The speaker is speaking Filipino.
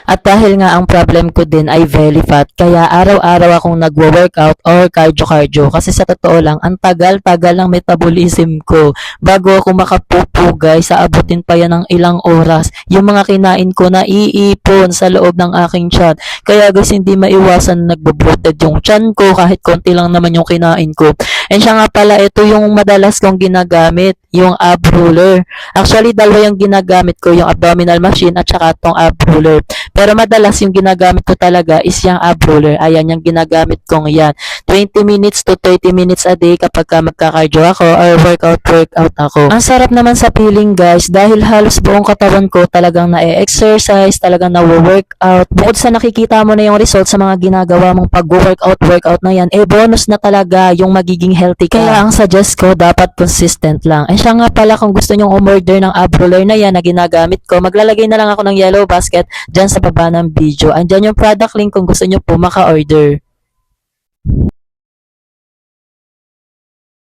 At dahil nga ang problem ko din ay belly fat, kaya araw-araw akong nagwo-workout or cardio-cardio. Kasi sa totoo lang, ang tagal-tagal ng metabolism ko. Bago ako makapupugay, sa abutin pa yan ng ilang oras. Yung mga kinain ko na iipon sa loob ng aking tiyan. Kaya guys, hindi maiwasan na nagbo-bloated yung tiyan ko kahit konti lang naman yung kinain ko. And siya nga pala, ito yung madalas kong ginagamit, yung ab roller. Actually, dalawa yung ginagamit ko, yung abdominal machine at saka tong ab roller. Pero madalas yung ginagamit ko talaga is yung ab roller. Ayan, yung ginagamit kong yan. 20 minutes to 30 minutes a day kapag ka magka-cardio ako or workout ako. Ang sarap naman sa feeling guys dahil halos buong katawan ko talagang na-exercise, talagang na-workout. Bukod sa nakikita mo na yung result sa mga ginagawa mong pag-workout na yan, bonus na talaga yung magiging healthy ka. Kaya ang suggest ko, dapat consistent lang. And siya nga pala, kung gusto nyong umorder ng ab roller na yan na ginagamit ko, maglalagay na lang ako ng yellow basket dyan sa baba ng video. Andyan yung product link kung gusto nyo po maka-order.